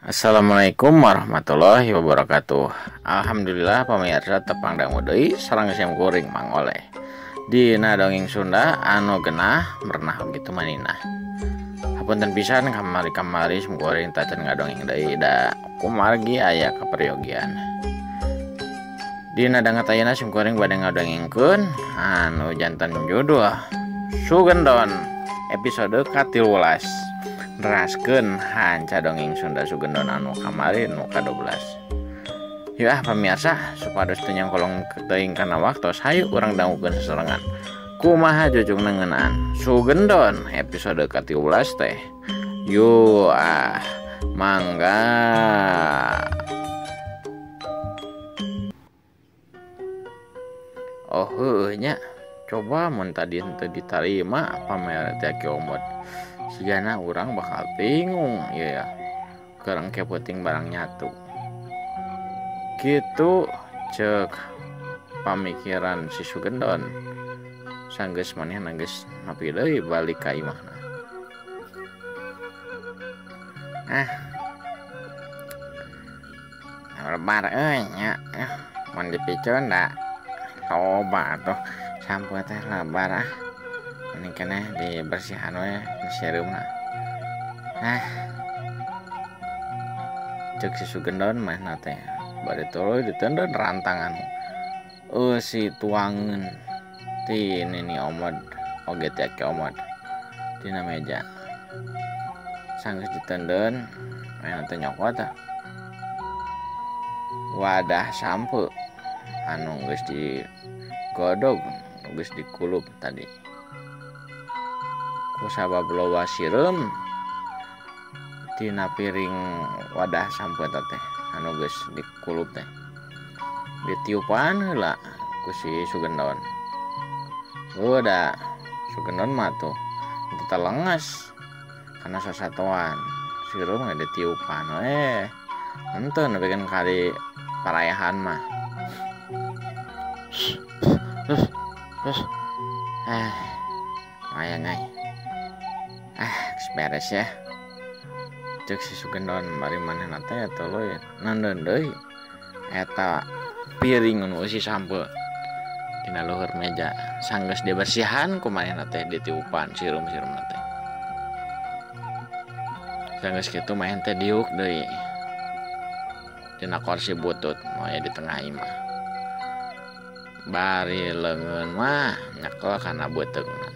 Assalamualaikum warahmatullahi wabarakatuh. Alhamdulillah pemirsa tepang dangu deui sareng sim kuring Mang Oleh. Dina dongeng Sunda anu genah merenah gitu manina. Hapunten pisan kamari-kamari sim kuring tacan ngadongeng deui da kumargi aya kaperyogian. Dina dangat ayeuna sim kuring bade ngadongengkeun anu janten judul Sugendon episode ka-13. Neraskeun hanca dongeng Sunda Sugendon anu kamari nu ka-12. Ya pamirsa, supados teu nyangkolong teuing kana waktos hayu urang dangukeun seserengan. Kumaha jujung nengeunaan Sugendon episode ka-13 teh. Yo mangga. Oh heuh nya, coba mun tadi teu ditarima pamer teh kiomot. Sigana urang bakal bingung ya kerang keputing barang nyatu gitu cek pamikiran si Sugendon sanggeus maneh nanggeus nepi deui balik ka imahna. Lebar euy nya mun dipiceun da loba atuh sampeu teh lebar ini kena dibersihan we sereumna. Cek si Sugendon mah nate bade tuluy ditendon rantangan si tuangeun ti nini omod oge teh omod dina meja sanggeus ditendon mah teh nyokot wadah sampo anu geus digodog geus dikulup tadi ku sabab loba sireum tina piring wadah sampo teh anu geus dikulup teh ditiupan heula ku si Sugendon. Da Sugendon mah tuh telenges kana sasatoan sireum ge ditiupan henteu nepikeun kali parayahan mah. Mayang beres ya cek si Sugendon bari manehna teh tuluy nandon deui eta piring nu isi sampo dina luhur meja sanggeus dibersihan ku manehna teh ditiupan sireum-sireumna teh sanggeus kitu maen teh diuk deui dina kursi butut moya di tengah imah bari leungeun mah nyekel kana beuteungna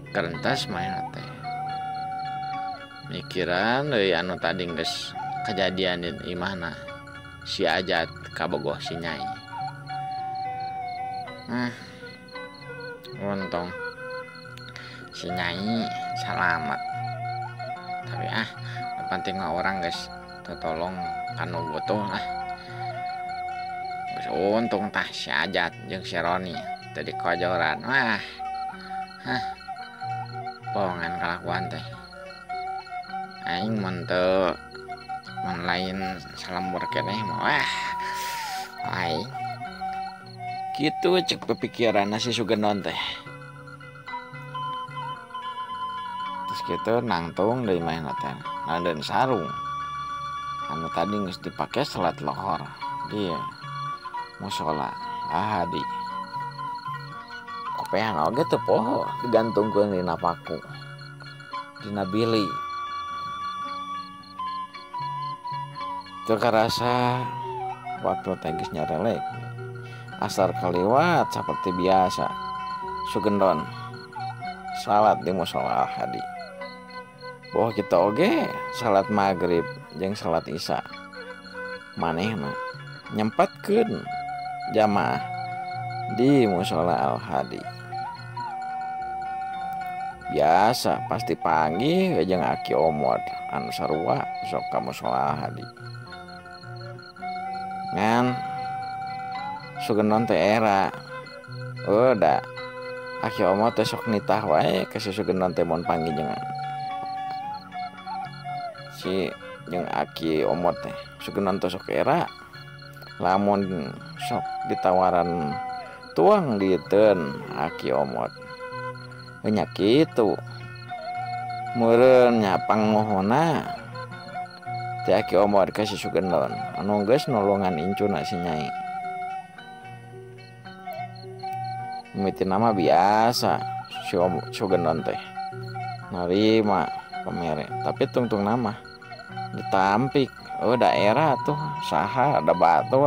kerentas main teh mikiran deui anu tadi geus kejadian di imahna si Ajat kabogoh si Nyai. Untung si Nyai selamat tapi penting mah orang geus tolong kanu butuh geus untung tah si Ajat jeung si Roni teu dikojoran bohongan kalakuan teh aing mun teu mun lain salembur keneh mah aing kitu cek pikiran si Sugendon teh. Terus kitu nangtung deui maenna teh nandeun sarung anu tadi geus dipake salat lohor di mushola Ahadi. Kopehan oge teu poho digantungkeun dina paku dina bili teu karasa waktu teh geus nyarelek asar kaliwat seperti biasa Sugendon salat di mushola Ahadi. Boh kita oge salat maghrib jeung salat isya manehna nyempatkeun jamaah di mushola Al-Hadi. Biasa pasti panggih jeung aki omod anu sarua sok ka mushola Al-Hadi. Ngan Sugendon teh era da aki omod teh sok nitah wae ka si Sugendon teh mun panggih jeung aki omod teh Sugendon teh sok era lamun sok ditawaran tuang diteun aki omod nya kitu meureun nya pangohona Ti Aki Omod ka si Sugendon anu geus nulungan incuna si Nyai. Mimiti nama biasa si Sugendon teh narima pamere, tapi tungtung nama ditampik daerah tuh saha ada batu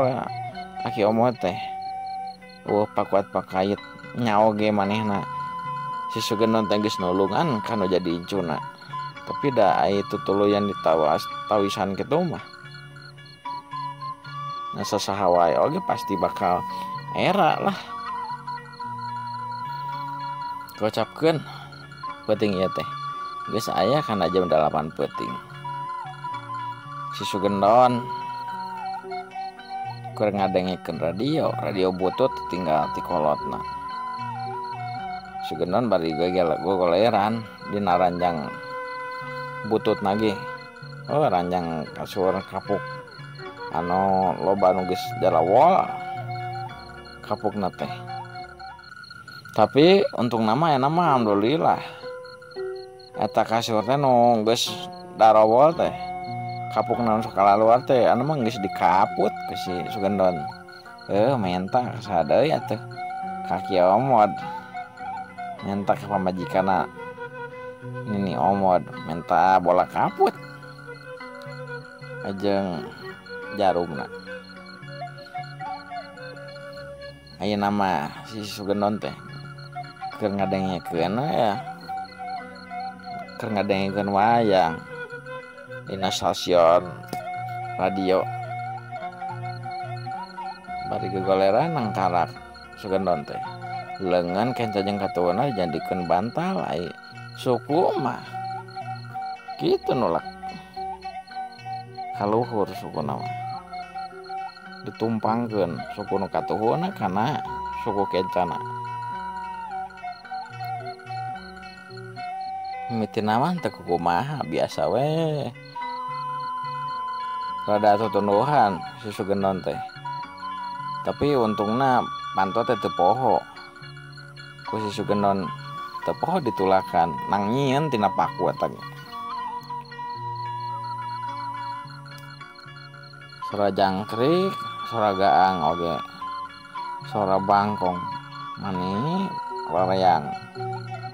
Aki Omod teh pakuat pakait nyaoge manehna si Sugendon teh geus nulungan kana jadi incuna, tapi da itu tuluyan tawisan kitu mah nah sasaha wae oge pasti bakal era lah. Kocapkeun peuting ieu teh geus aya kana jam 8 peuting. Si Sugendon keur ngadengikeun radio butut tinggal ti kolotna. Sugendon bari gogoleran dina ranjang butut nage. Ranjang kasur kapuk anu loba nu geus jalawol kapukna teh. Tapi untung nama alhamdulillah eta kasur teh nu geus darawol teh kapukna nu sakala luar teh anu mah geus dikaput ku si Sugendon. Menta sadeui atuh Kaki Omod menta ka pamajikanna Nini Omod menta bola kaput ajeng jarumna. Ayeuna nama si Sugendon teh keur ngadengikeun wayang dina stasiun radio. Bari gegoleran nangkarak Sugendon teh leungeun kenca jeung katuuna dijadikeun bantal ai suku mah kitu nolak kaluhur sukuna mah ditumpangkeun suku nu katuhuna kana suku kencana. Mimitina mah teu kumaha biasa we rada tutunduhan si Sugendon teh, tapi untungna pantot teh teu poho ku si Sugendon teu poho ditulakan nang nyieun tina paku eta ge. Sora jangkrik sora gaang oge sora bangkong mani lareang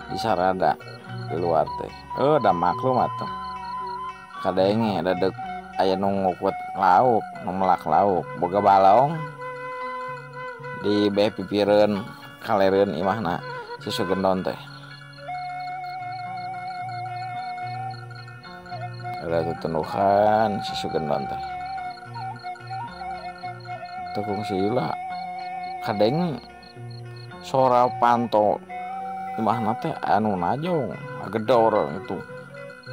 di sarada di luar teh da maklum atuh kadenge dadeg aya nu ngukut lauk nu melak lauk boga balong di beh pipireun kalereun imahna si Sugendon teh. Ada tutunuhan si Sugendon teh tekung sila kadeng sora panto imahna teh anu najong agedor itu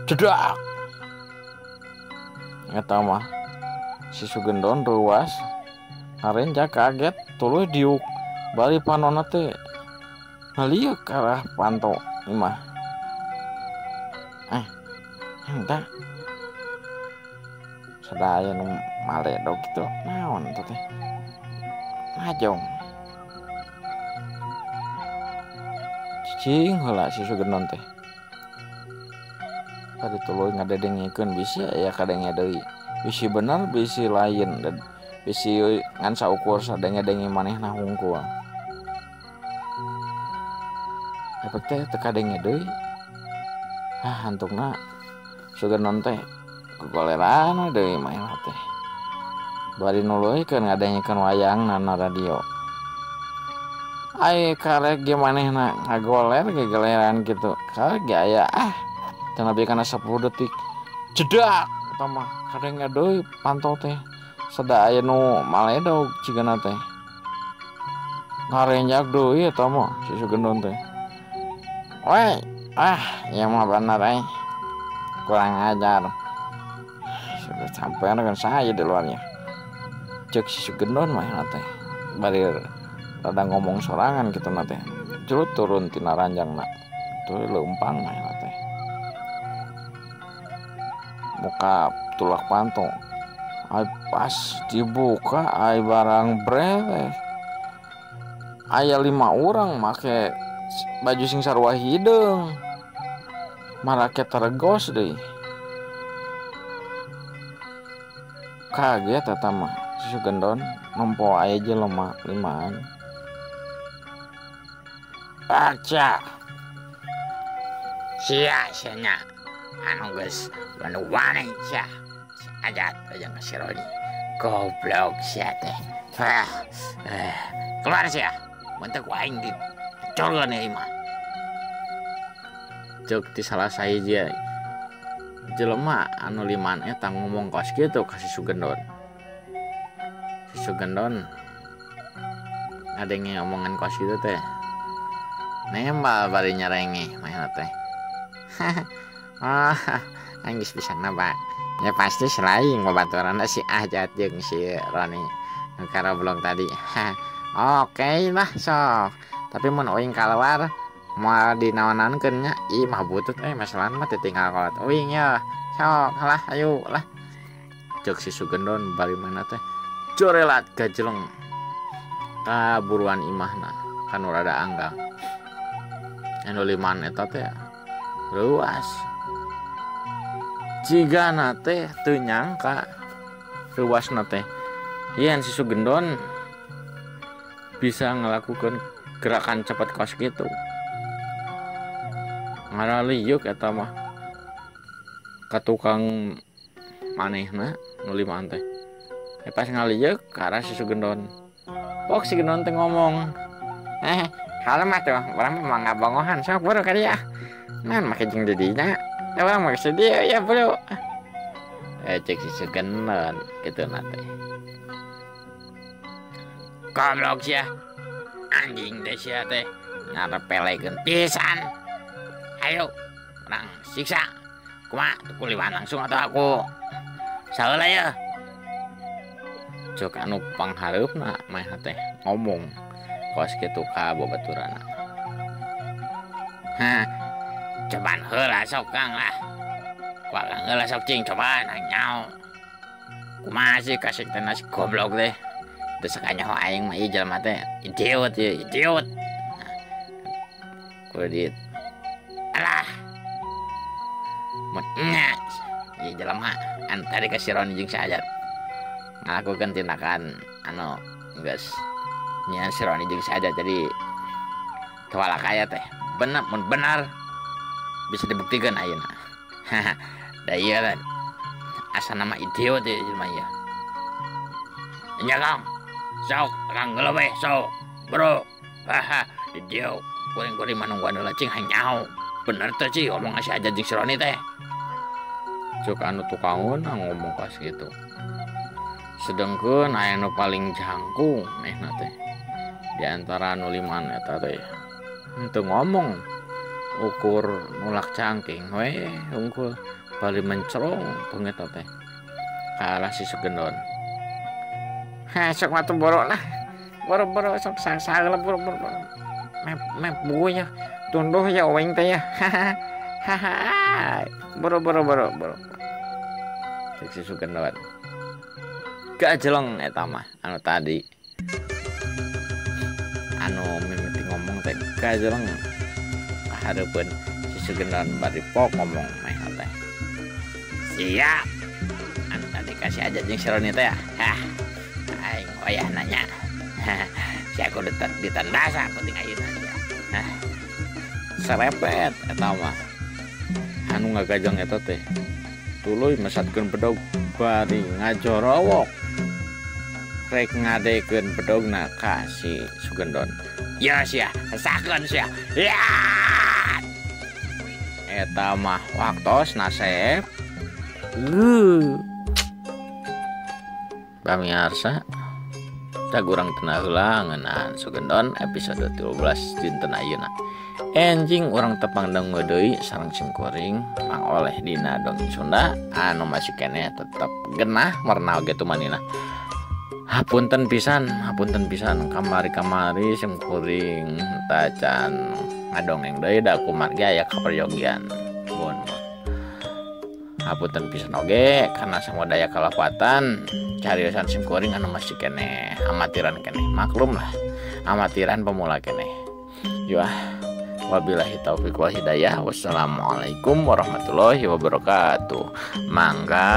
jedak eta mah si Sugendon ruas harenja kaget tuluy diuk bari panonna teh ngaliuk ka arah panto imah entah sadaya nu maledog kitu naon teh najong cing heula si Sugendon teh tadi tuluy ngadedengikeun bisi aya kadenge deui bisi bener bisi lain dan bisi ngan saukur sadenge-denge manehna hungkul efek teh teu kadenge deui hantukna Sugendon teh kegoleran deui mah teh bari nuluykeun ngadengikeun wayangna na radio. Ai karek ge manehna ngagoler gegeleran kitu karek ge aya tanapi kana 10 detik jedak eta mah kadenge deui panto teh sada aya nu maledog cigana teh ngarenjak deui eta mah si Sugendon teh we ieu mah bener kurang ajar sudah sampai dengan saya di luarnya cek si Sugendon mah teh bari rada ngomong sorangan gitu teh curut turun tina ranjangna tuh leumpang mah teh muka tulak panto ai pas dibuka ai barang breh aya 5 orang make baju sing sarua hideung marake teregos deui kaget eta mah si Sugendon nempo aya jelema limaan. Baca sia nya anu geus wani sia ajat aja ngasironi goblok sia teh. Keluar sia mentek aing dicolgan ieu mah. Cuk ti salah sahiji jelema anu limaan eta ngomong kos kitu ka si Sugendon. Si Sugendon ngadenge omongan kos kitu teh nembal bari nyarenge mah teh. Aing geus bisa nabak. Ya pasti selain babaturan si Ajat jeung si Roni karo blog tadi. Oke lah sok. Tapi mun uing keluar moal dinaon-naonkeun nya ih mah butut masalah mah teu tinggal kolot uing ya. Sok lah ayo lah. Cek si Sugendon bari mana teh corelat gajeleng kaburuan imahna kan rada anggang. Anu liman eta teh luas. Jigana teh teu nyangka luasna teh. Yen si Sugendon bisa ngelakukan gerakan cepat kos gitu. Ngaraliuk eta mah ka tukang manehna nu limaan teh. Pas ngaliuk ka arah si Sugendon. Pok si Sugendon teh ngomong. Kalau mah tuh, orang mah ngabongohan sok bro ka dia. Man make jeung didinya. Orang make sedih ya bro. Cek si Sugendon kitu na teh. Goblok sia. Anjing teh sia teh. Ngarepelekeun pisan. Ayo, orang siksa. Kumaha teu kuliwan langsung atau aku saeulah ya. Cuk anu panghareupna mah teh ngomong kos kitu ka bobaturana. Cobaan heula sok Kang lah. Kuat Kang heula sok cing cobaan nyao. Kumaha sih kasih teh nasi goblok teh. Teu sakanya aing mah ieu jelema teh idiot ya, idiot. Kudu di alah. Mun nya ieu jelema anu tadi ka si Roni jeung si Ajat. Ngalakukeun tindakan anu geus nyian si Roni jeung si Ajat jadi tewala kaya teh. Benar bisa dibuktikan ayeuna. Da ieu kan asa nama idiot ya jelema ieu. Nya Kang. Sok Kang geuleuh we sok. Bro. Di dieu kuring-kuring manungguan heula cing hanyao. Bener teh sih omong si Ajat jeung si Roni teh. Cuk anu tukangun ngomong pas gitu. Sedengkeun aya nu paling jangkung mehna teh. Di antara anu liman eta teh henteu ngomong ukur nulak cangking we unggul bali mencerong beungeut teh ka arah si Sugendon. Sok matu boro lah. Boro-boro sok sasaeula boro-boro. Mep bukunya tunduh ya uing teh ya. Boro. Cek si Sugendon. Gajeleng eta mah anu tadi. Anu mimiti ngomong teh gajeleng kahareupeun si Sugendon bari pok ngomong meh teh. Siap. Anu tadi kasih aja jeung si Roni teh ya. Aing wayah nanya. Si aku ditandasa penting ayeuna sia. Sarepet eta mah. Anu ngagajeng eta teh. Tuluy mesatkeun bedog bari ngajorowok. Rek ngadekeun bedogna ka si Sugendon. Ya sia, sakeun sia. Ya. Eta mah waktos nasep. Pamirsa, tak urang tenah heula ngeunaan Sugendon episode 13 dinten ayeuna. Enjing urang tepang dangu deui sareng simkuring mangoleh dina dongeng Sunda anu masih keneh tetep genah warna oge tumanina. Hapunten pisan kamari simkuring tacan ngadongeng deui da kumargi aya kaperyogian. Mun hapunten pisan oge karena samodaya kalapatan cariosan simkuring anu masih keneh amatiran keneh maklum lah amatiran pemula keneh. Yo wabillahi taufiq wal hidayah. Wassalamualaikum warahmatullahi wabarakatuh. Mangga